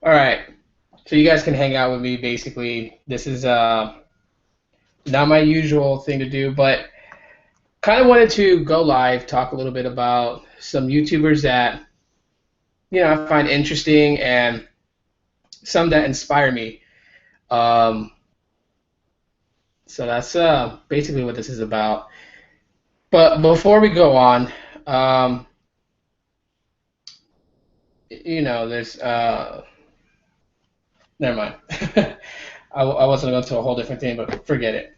All right. So you guys can hang out with me basically. This is not my usual thing to do, but kind of wanted to go live, talk a little bit about some YouTubers that I find interesting and some that inspire me. Um, so that's basically what this is about. But before we go on, um, there's never mind. I wasn't going to a whole different thing, but forget it.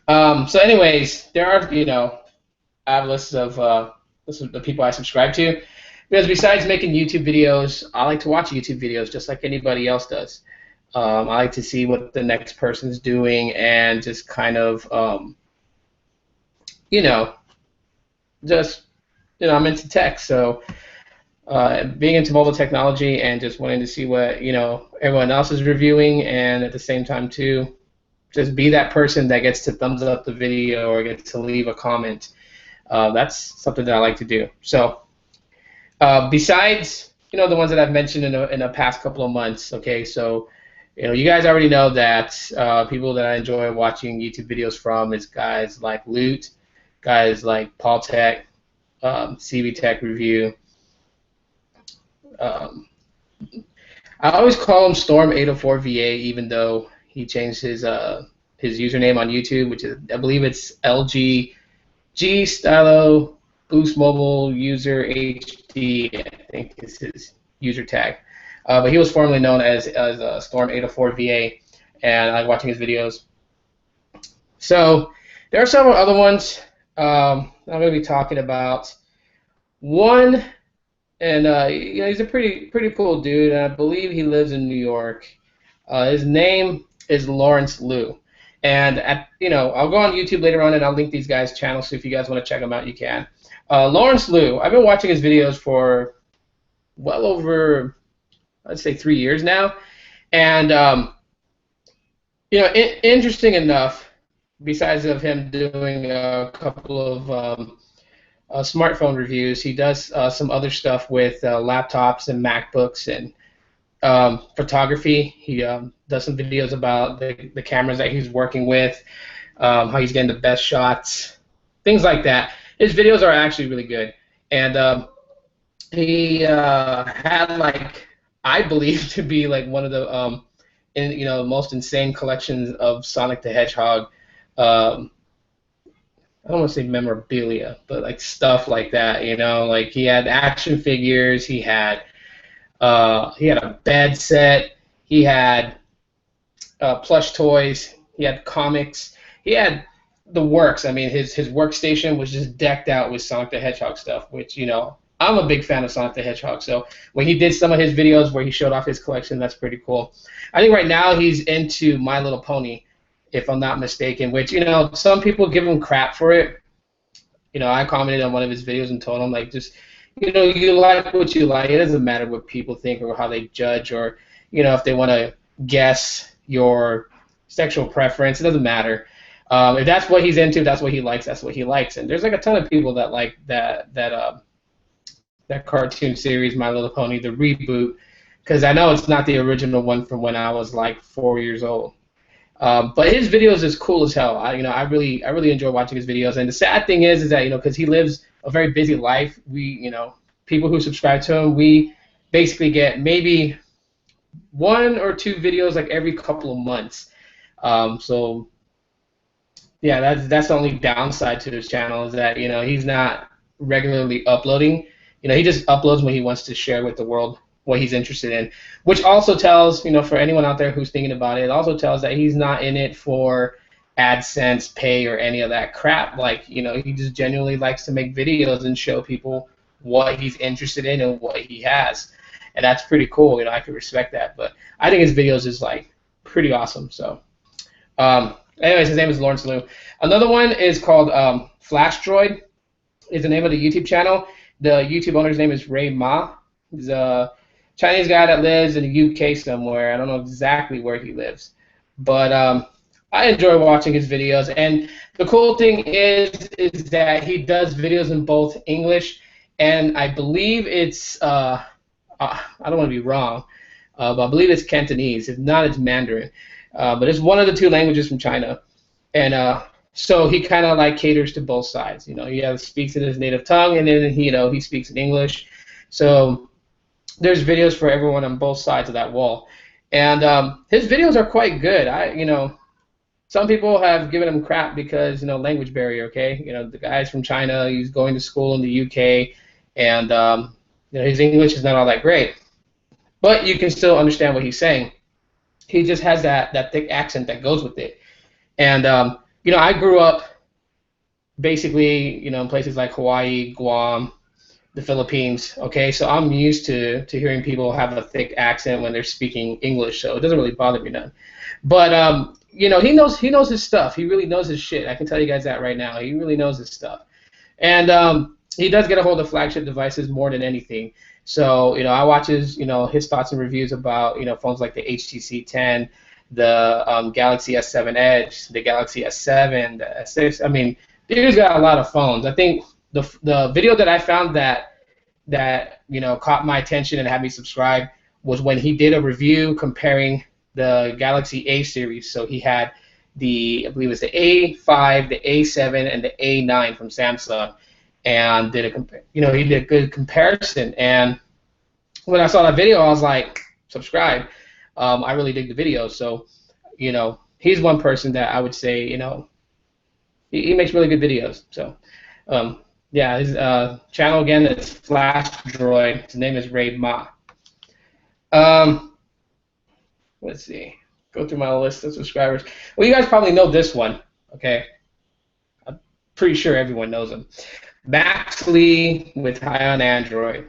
So anyways, there are I have lists of the people I subscribe to because besides making YouTube videos, I like to watch YouTube videos just like anybody else does. I like to see what the next person's doing and just kind of you know just I'm into tech, so being into mobile technology and just wanting to see what everyone else is reviewing, and at the same time too, just be that person that gets to thumbs up the video or gets to leave a comment. That's something that I like to do. So besides the ones that I've mentioned in the past couple of months, okay, so you guys already know that people that I enjoy watching YouTube videos from is guys like Loot, guys like Paul Tech, CB Tech Review. Um, I always call him Storm804VA, even though he changed his username on YouTube, which is I believe it's LG Stylo Boost Mobile User HD. I think is his user tag. But he was formerly known as Storm804VA, and I like watching his videos. So there are several other ones I'm going to be talking about. One, and he's a pretty cool dude, and I believe he lives in New York. His name is Lawrence Liu, and I'll go on YouTube later on and I'll link these guys' channels, so if you guys want to check them out, you can. Lawrence Liu, I've been watching his videos for well over, I'd say, 3 years now, and interesting enough, besides of him doing a couple of smartphone reviews, he does some other stuff with laptops and MacBooks and photography. He does some videos about the cameras that he's working with, how he's getting the best shots, things like that. His videos are actually really good, and he had, like, I believe to be like one of the most insane collections of Sonic the Hedgehog. Um, I don't want to say memorabilia, but like stuff like that. Like he had action figures, he had a bed set, he had plush toys, he had comics, he had the works. I mean, his workstation was just decked out with Sonic the Hedgehog stuff, which I'm a big fan of Sonic the Hedgehog. So when he did some of his videos where he showed off his collection, that's pretty cool. I think right now he's into My Little Pony, if I'm not mistaken, which some people give him crap for it. I commented on one of his videos and told him, like, just you like what you like. It doesn't matter what people think or how they judge, or if they want to guess your sexual preference. It doesn't matter. If that's what he's into, that's what he likes. That's what he likes. And there's like a ton of people that like that cartoon series, My Little Pony, the reboot, because I know it's not the original one from when I was like 4 years old. But his videos is cool as hell. I really enjoy watching his videos. And the sad thing is that because he lives a very busy life, we people who subscribe to him, we basically get maybe one or two videos like every couple of months. So yeah, that's the only downside to his channel, is that he's not regularly uploading. He just uploads when he wants to share with the world what he's interested in, which also tells, for anyone out there who's thinking about it, it also tells that he's not in it for AdSense, pay, or any of that crap. Like, he just genuinely likes to make videos and show people what he's interested in and what he has. And that's pretty cool. I can respect that. But I think his videos is, like, pretty awesome. So, anyways, his name is Lawrence Liu. Another one is called Flash Droid, is the name of the YouTube channel. The YouTube owner's name is Ray Ma. He's a Chinese guy that lives in the UK somewhere. I don't know exactly where he lives, but I enjoy watching his videos. And the cool thing is that he does videos in both English and I believe it's I don't want to be wrong. I believe it's Cantonese. If not, it's Mandarin. But it's one of the two languages from China. And so he kind of like caters to both sides. You know, he speaks in his native tongue, and then he speaks in English. So there's videos for everyone on both sides of that wall. And his videos are quite good. Some people have given him crap because, language barrier, okay? The guy's from China, he's going to school in the UK, and his English is not all that great. But you can still understand what he's saying. He just has that thick accent that goes with it. And, I grew up basically, in places like Hawaii, Guam, the Philippines, okay? So I'm used to hearing people have a thick accent when they're speaking English, so it doesn't really bother me none. But, he knows his stuff. He really knows his shit. I can tell you guys that right now. He really knows his stuff. And he does get a hold of flagship devices more than anything. So, I watch his thoughts and reviews about, phones like the HTC 10, the Galaxy S7 Edge, the Galaxy S7, the S6. I mean, dude's got a lot of phones. I think the video that I found that caught my attention and had me subscribe was when he did a review comparing the Galaxy A series. So he had I believe it was the A5, the A7, and the A9 from Samsung, and he did a good comparison. And when I saw that video, I was like, subscribe. I really dig the video. So, he's one person that I would say, he makes really good videos. So, yeah, his channel again is Flash Droid. His name is Ray Ma. Let's see. Go through my list of subscribers. Well, you guys probably know this one, okay? I'm pretty sure everyone knows him. Max Lee with High on Android.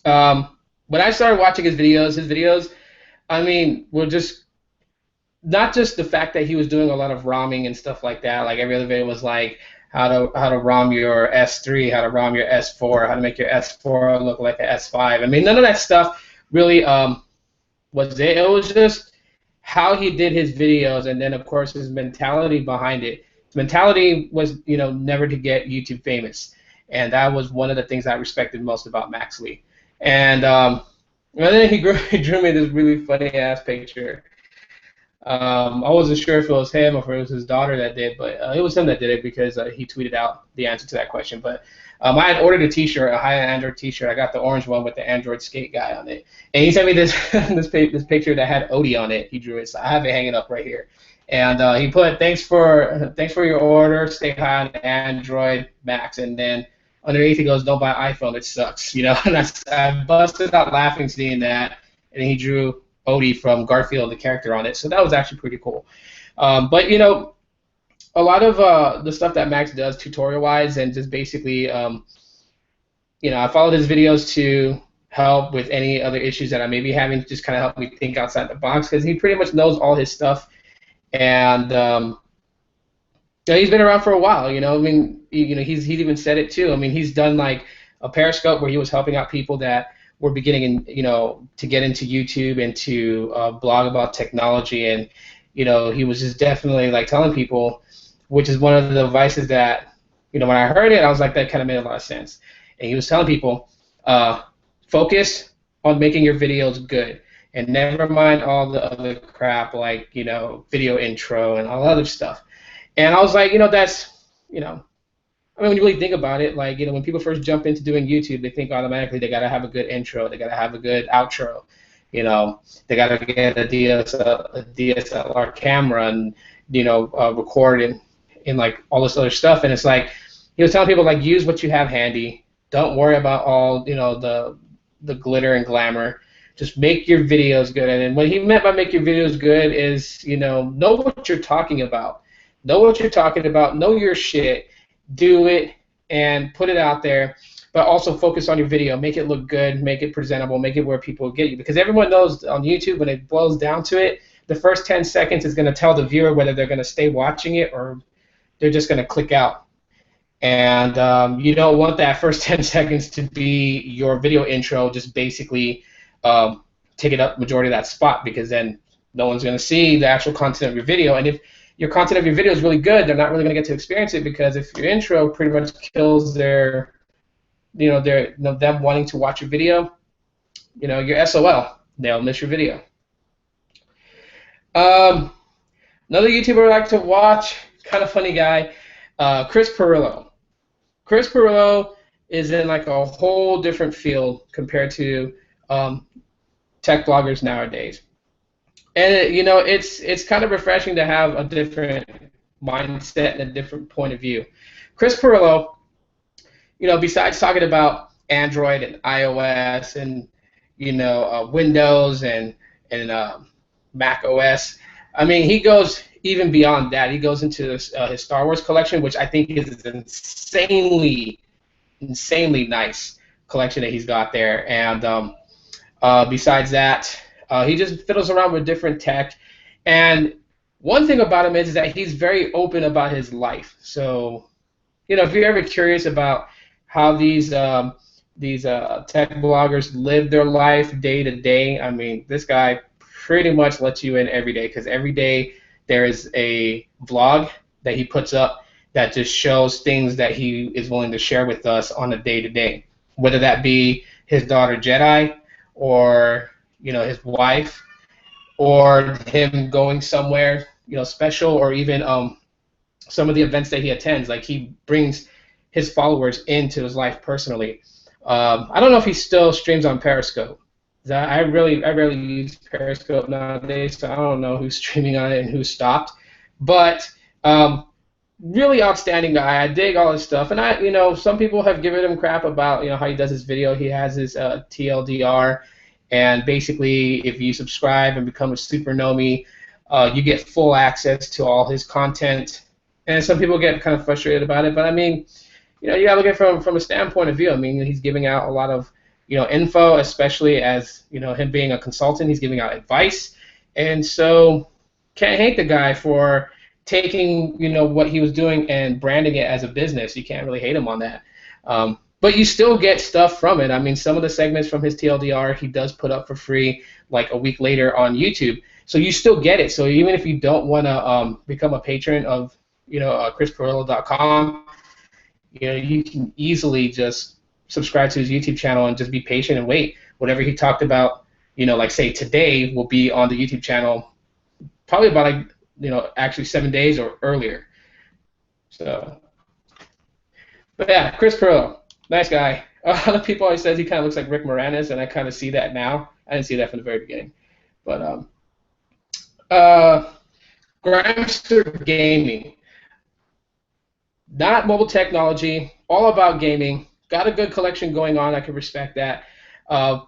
When I started watching his videos, I mean, were just not just the fact that he was doing a lot of ROMing and stuff like that. Like every other video was like how to ROM your S3, how to ROM your S4, how to make your S4 look like an S5. I mean, none of that stuff really was it. It was just how he did his videos, and then of course his mentality behind it. His mentality was, never to get YouTube famous, and that was one of the things I respected most about Max Lee. And then he drew me this really funny ass picture. I wasn't sure if it was him or if it was his daughter that did, but it was him that did it because he tweeted out the answer to that question. But I had ordered a T-shirt, a high-end Android T-shirt. I got the orange one with the Android skate guy on it, and he sent me this this picture that had Odie on it. He drew it, so I have it hanging up right here. And he put thanks for your order. Stay high on Android, Max. And then underneath he goes, don't buy iPhone, it sucks. And I busted out laughing seeing that, and he drew Odie from Garfield, the character, on it. So that was actually pretty cool. But a lot of the stuff that Max does tutorial-wise and just basically, I followed his videos to help with any other issues that I may be having, just kind of help me think outside the box, because he pretty much knows all his stuff. And he's been around for a while. I mean, he's even said it too. I mean, he's done like a Periscope where he was helping out people that were beginning, to get into YouTube and to blog about technology, and he was just definitely like telling people, which is one of the devices that, when I heard it, I was like, that kind of made a lot of sense. And he was telling people, focus on making your videos good, and never mind all the other crap like, video intro and all other stuff. And I was like, that's, I mean, when you really think about it, like, when people first jump into doing YouTube, they think automatically they got to have a good intro, they got to have a good outro, they got to get a DSLR camera and, record in like all this other stuff. And it's like, he was telling people, like, use what you have handy. Don't worry about all, the glitter and glamour. Just make your videos good. And then what he meant by make your videos good is, know what you're talking about. Know what you're talking about. Know your shit. Do it and put it out there, but also focus on your video. Make it look good, make it presentable, make it where people get you. Because everyone knows on YouTube, when it boils down to it, the first 10 seconds is going to tell the viewer whether they're going to stay watching it or they're just going to click out. And you don't want that first 10 seconds to be your video intro, just basically taking up majority of that spot, because then no one's going to see the actual content of your video. And if your content of your video is really good, they're not really going to get to experience it, because if your intro pretty much kills them wanting to watch your video, you're SOL. they'll miss your video. Um, Another YouTuber I like to watch, kind of funny guy, Chris Pirillo. Chris Pirillo is in like a whole different field compared to um, tech bloggers nowadays. And it's kind of refreshing to have a different mindset and a different point of view. Chris Pirillo, besides talking about Android and iOS and Windows and Mac OS, I mean, he goes even beyond that. He goes into his Star Wars collection, which I think is insanely nice collection that he's got there. And besides that, he just fiddles around with different tech. And one thing about him is that he's very open about his life. So, if you're ever curious about how these tech bloggers live their life day to day, I mean, this guy pretty much lets you in every day, because every day there is a vlog that he puts up that just shows things that he is willing to share with us on a day to day, whether that be his daughter Jedi, or his wife, or him going somewhere special, or even some of the events that he attends. Like, he brings his followers into his life personally. I don't know if he still streams on Periscope. I rarely use Periscope nowadays, so I don't know who's streaming on it and who stopped. But really outstanding guy. I dig all his stuff, and some people have given him crap about how he does his video. He has his TLDR, and basically, if you subscribe and become a super nomie, you get full access to all his content. And some people get kind of frustrated about it, but I mean, you gotta look at it from a standpoint of view. I mean, he's giving out a lot of info, especially as him being a consultant. He's giving out advice, and so can't hate the guy for taking what he was doing and branding it as a business. You can't really hate him on that. But you still get stuff from it. I mean, some of the segments from his TLDR he does put up for free like a week later on YouTube, so you still get it. So even if you don't want to become a patron of ChrisPirillo.com, you can easily just subscribe to his YouTube channel and just be patient and wait. Whatever he talked about, like say today, will be on the YouTube channel probably about actually 7 days or earlier. So, but yeah, Chris Pirillo, nice guy. A lot of people always says he kind of looks like Rick Moranis, and I kind of see that now. I didn't see that from the very beginning. But Grimester Gaming, not mobile technology, all about gaming. Got a good collection going on. I can respect that.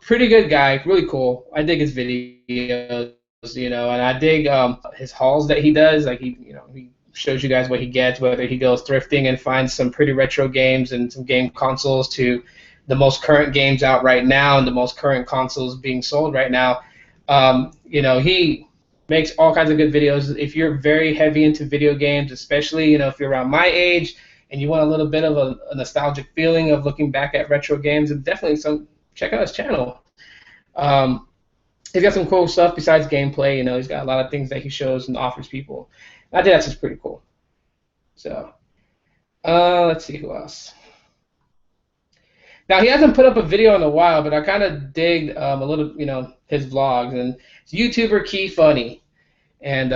Pretty good guy, really cool. I dig his videos, and I dig his hauls that he does. Like he shows you guys what he gets, whether he goes thrifting and finds some pretty retro games and some game consoles, to the most current games out right now and the most current consoles being sold right now. He makes all kinds of good videos. If you're very heavy into video games, especially if you're around my age and you want a little bit of a nostalgic feeling of looking back at retro games, and definitely check out his channel. He's got some cool stuff besides gameplay. He's got a lot of things that he shows and offers people. I think that's just pretty cool. So, let's see who else. Now, he hasn't put up a video in a while, but I kind of dig a little, his vlogs. And it's YouTuber Key Funny. And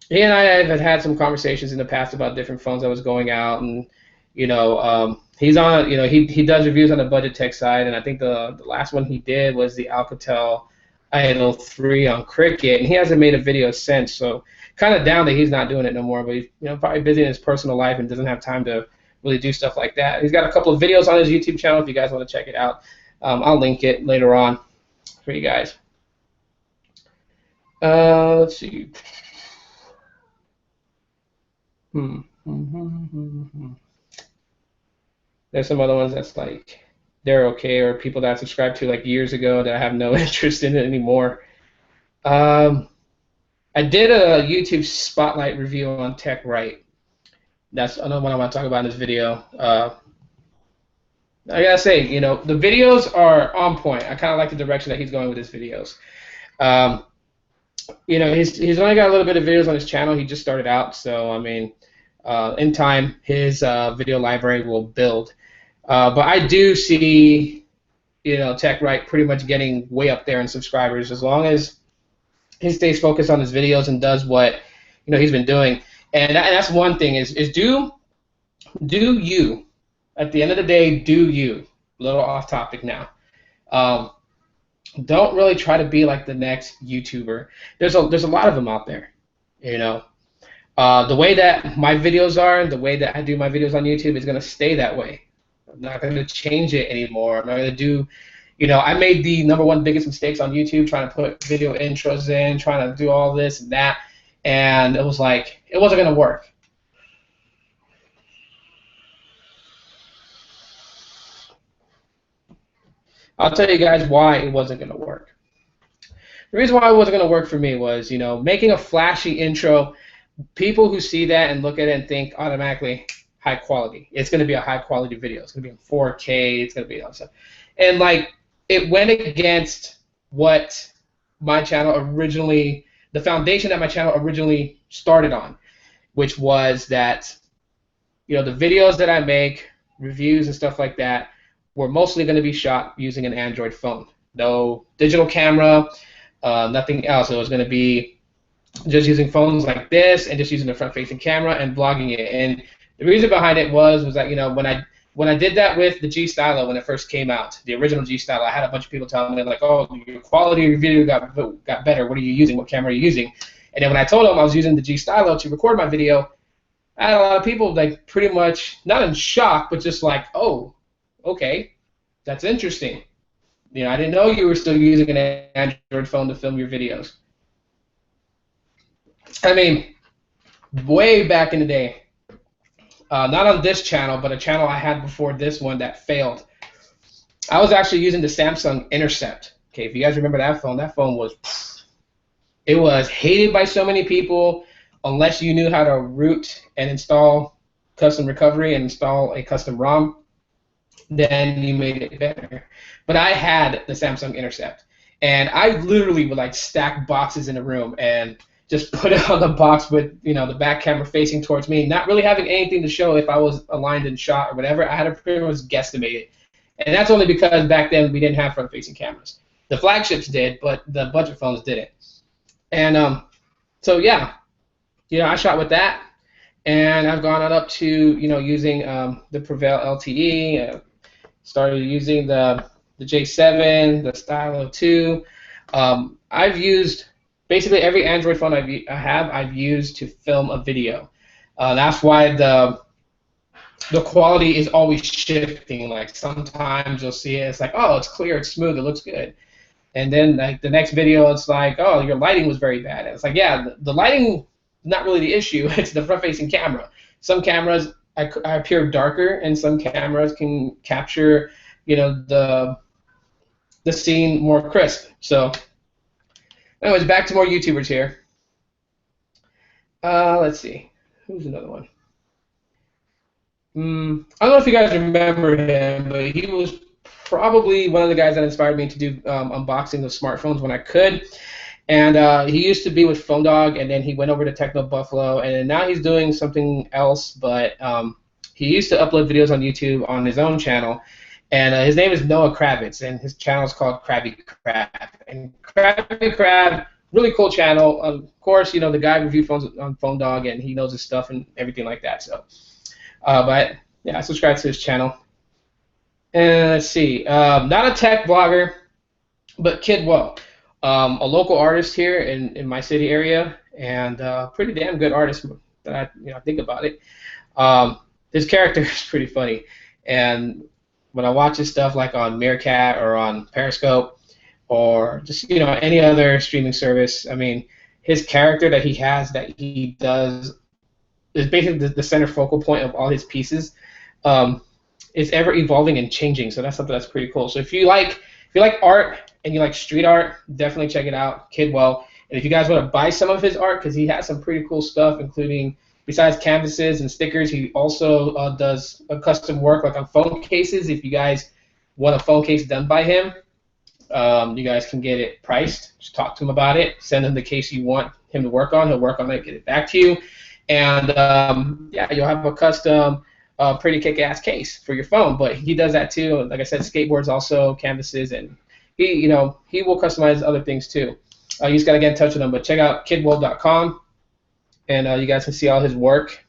he and I have had some conversations in the past about different phones that was going out. And, he's on, he does reviews on the budget tech side. And I think the last one he did was the Alcatel Idol 3 on Cricket. And he hasn't made a video since. So, kind of down that he's not doing it no more. But he's, probably busy in his personal life and doesn't have time to really do stuff like that. He's got a couple of videos on his YouTube channel if you guys want to check it out. I'll link it later on for you guys. Let's see. There's some other ones that's like they're okay, or people that I subscribed to like years ago that I have no interest in it anymore. I did a YouTube spotlight review on Tech Right. That's another one I want to talk about in this video. I gotta say, the videos are on point. I kind of like the direction that he's going with his videos. He's only got a little bit of videos on his channel. He just started out, so I mean, in time, his video library will build. But I do see Tech Right pretty much getting way up there in subscribers as long as he stays focused on his videos and does what he's been doing. And that's one thing is do you. At the end of the day, do you. A little off topic now. Um, don't really try to be like the next YouTuber. There's a lot of them out there. You know, the way that my videos are, the way that I do my videos on YouTube is gonna stay that way. I'm not gonna change it anymore. I'm not gonna do. I made the number one biggest mistakes on YouTube trying to put video intros in, trying to do all this and that, and it was like it wasn't gonna work. I'll tell you guys why it wasn't gonna work. The reason why it wasn't gonna work for me was, making a flashy intro. People who see that and look at it and think automatically high quality. It's gonna be a high quality video. It's gonna be in 4K. It's gonna be all stuff, and like it went against what my channel originally, the foundation that my channel originally started on, which was that the videos that I make, reviews and stuff like that, were mostly going to be shot using an Android phone. No digital camera, nothing else. It was going to be just using phones like this and just using the front-facing camera and vlogging it. And the reason behind it was that when I did that with the G Stylo when it first came out, the original G Stylo, I had a bunch of people telling me like, "Oh, your quality of your video got better. What are you using? What camera are you using?" And then when I told them I was using the G Stylo to record my video, I had a lot of people like pretty much not in shock, but just like, "Oh, okay, that's interesting. I didn't know you were still using an Android phone to film your videos." I mean, way back in the day, not on this channel, but a channel I had before this one that failed. I was actually using the Samsung Intercept. Okay, if you guys remember that phone was, it was hated by so many people unless you knew how to root and install custom recovery and install a custom ROM. Then you made it better. But I had the Samsung Intercept, and I literally would like stack boxes in a room and just put it on the box with the back camera facing towards me, not really having anything to show if I was aligned in shot or whatever. I had to pretty much guesstimate it, and that's only because back then we didn't have front-facing cameras. The flagships did, but the budget phones didn't. And so yeah, I shot with that, and I've gone on up to using the Prevail LTE. Started using the J7, the Stylo 2. I've used basically every Android phone I've used to film a video. That's why the quality is always shifting. Like sometimes you'll see it, it's like, oh, it's clear, it's smooth, it looks good. And then like the next video, it's like, oh, your lighting was very bad. And it's like, yeah, the lighting not really the issue. It's the front-facing camera. Some cameras I appear darker, and some cameras can capture the scene more crisp. So anyways, back to more YouTubers here. Let's see. Who's another one? I don't know if you guys remember him, but he was probably one of the guys that inspired me to do unboxing of smartphones when I could. And he used to be with Phone Dog, and then he went over to Techno Buffalo, and now he's doing something else. But he used to upload videos on YouTube on his own channel, and his name is Noah Kravitz, and his channel is called Krabby Krab. And Krabby Krab, really cool channel. Of course, the guy reviewed phones on Phone Dog, and he knows his stuff and everything like that. So, but yeah, I subscribe to his channel. And let's see, not a tech blogger, but Kidwell. A local artist here in my city area, and pretty damn good artist that I think about it. His character is pretty funny, and when I watch his stuff like on Meerkat or on Periscope or just any other streaming service, I mean, his character that he has that he does is basically the center focal point of all his pieces. It's ever evolving and changing, so that's something that's pretty cool. So if you like art and you like street art, definitely check it out, Kidwell. And if you guys want to buy some of his art, because he has some pretty cool stuff, including, besides canvases and stickers, he also does a custom work like on phone cases. If you guys want a phone case done by him, you guys can get it priced. Just talk to him about it. Send him the case you want him to work on. He'll work on it, get it back to you. And yeah, you'll have a custom a pretty kick-ass case for your phone. But he does that too. Like I said, skateboards also, canvases, and he will customize other things too. You just gotta get in touch with him. But check out kidwold.com, and you guys can see all his work.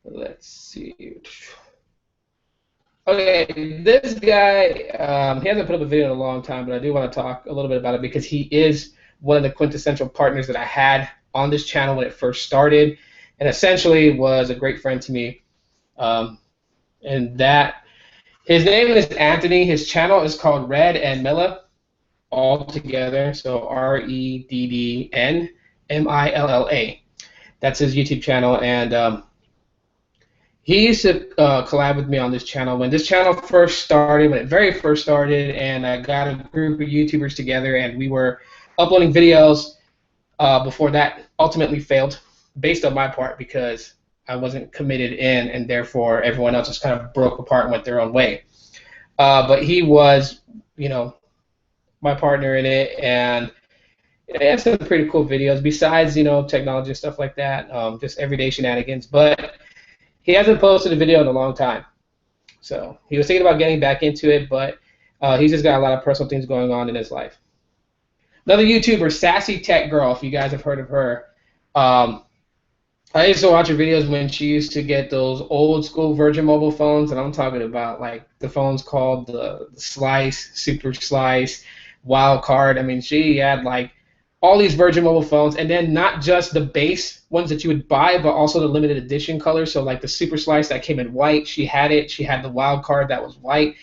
Let's see. Okay, this guy, he hasn't put up a video in a long time, but I do want to talk a little bit about it because he is one of the quintessential partners that I had on this channel when it first started, and essentially was a great friend to me. And that his name is Anthony. His channel is called Red and Milla, all together. So REDDNMILLA. That's his YouTube channel, and he used to collab with me on this channel when this channel first started, when it very first started, and I got a group of YouTubers together, and we were uploading videos before that ultimately failed, based on my part, because I wasn't committed in, and therefore everyone else just kind of broke apart and went their own way. But he was, my partner in it, and he had some pretty cool videos besides, technology and stuff like that, just everyday shenanigans. But he hasn't posted a video in a long time. So he was thinking about getting back into it, but he's just got a lot of personal things going on in his life. Another YouTuber, Sassy Tech Girl, if you guys have heard of her. I used to watch her videos when she used to get those old school Virgin Mobile phones, and I'm talking about like the phones called the Slice, Super Slice, Wild Card. I mean, she had like all these Virgin Mobile phones, and then not just the base ones that you would buy, but also the limited edition colors. So like the Super Slice that came in white, she had it. She had the Wild Card that was white.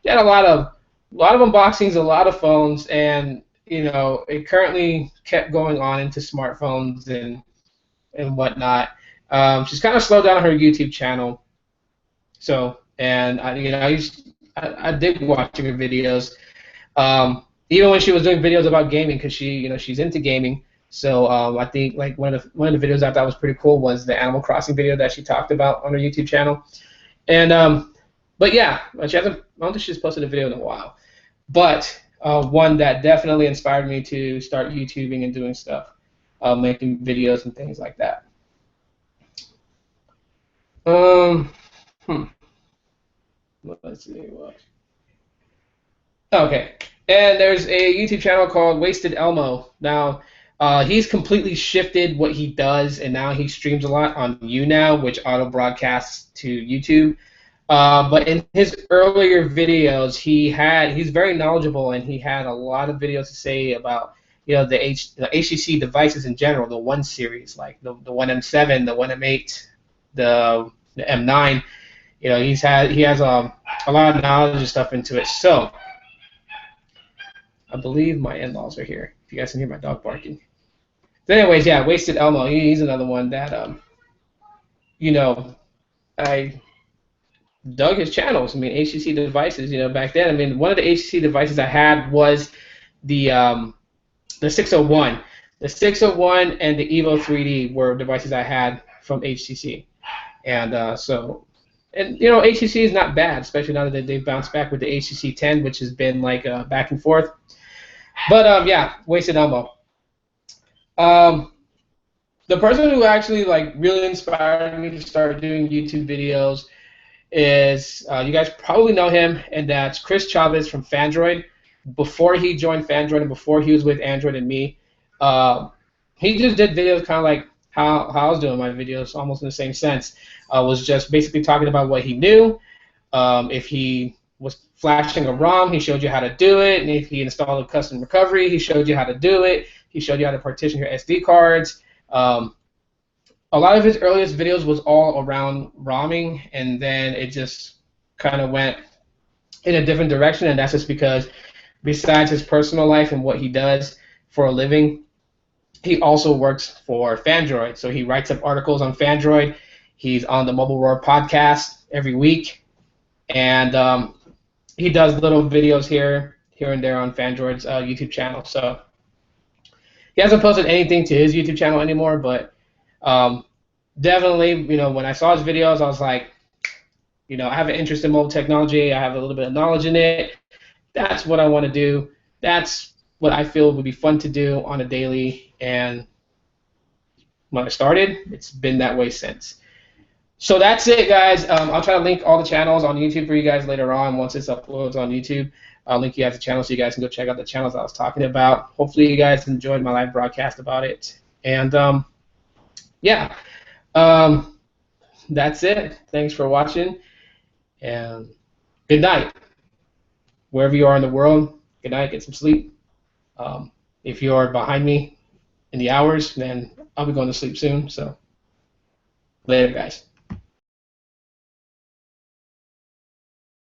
She had a lot of unboxings, a lot of phones, and it currently kept going on into smartphones and whatnot. She's kind of slowed down on her YouTube channel. So, and I did watch her videos. Even when she was doing videos about gaming, because she's into gaming. So I think like one of the videos I thought was pretty cool was the Animal Crossing video that she talked about on her YouTube channel. And but yeah, she hasn't. I don't think she's posted a video in a while. But one that definitely inspired me to start YouTubing and doing stuff, making videos and things like that. Let's see what. Okay. And there's a YouTube channel called Wasted Elmo. Now, he's completely shifted what he does, and now he streams a lot on YouNow, which auto broadcasts to YouTube. But in his earlier videos, he's very knowledgeable, and he had a lot of videos to say about the HTC devices in general, the 1 series, like the 1M7, the 1M8, the M9. He has a lot of knowledge and stuff into it. So I believe my in-laws are here. If you guys can hear my dog barking. So anyways, yeah, Wasted Elmo. He's another one that I dug his channels. I mean, HTC devices. Back then, I mean, one of the HTC devices I had was the 601. The 601 and the Evo 3D were devices I had from HTC, and HTC is not bad, especially now that they've bounced back with the HTC 10, which has been like back and forth. But yeah, Wasted Elmo. The person who actually like really inspired me to start doing YouTube videos is you guys probably know him, and that's Chris Chavez from Fandroid. Before he joined Fandroid and before he was with Android and me, he just did videos kind of like how I was doing my videos, almost in the same sense. Was just basically talking about what he knew. If he was flashing a ROM, he showed you how to do it, and if he installed a custom recovery, he showed you how to do it. He showed you how to partition your SD cards. A lot of his earliest videos was all around ROMing, and then it just kind of went in a different direction, and that's just because besides his personal life and what he does for a living, he also works for Fandroid. So he writes up articles on Fandroid. He's on the Mobile Roar podcast every week, and he does little videos here and there on Fandroid's YouTube channel. So he hasn't posted anything to his YouTube channel anymore, but definitely, when I saw his videos, I was like, I have an interest in mobile technology. I have a little bit of knowledge in it. That's what I want to do. That's what I feel would be fun to do on a daily, and when I started. It's been that way since. So that's it, guys. I'll try to link all the channels on YouTube for you guys later on once this uploads on YouTube. I'll link you guys the channels so you guys can go check out the channels I was talking about. Hopefully you guys enjoyed my live broadcast about it. And yeah, that's it. Thanks for watching, and good night. Wherever you are in the world, good night. Get some sleep. If you are behind me in the hours, then I'll be going to sleep soon. So later, guys.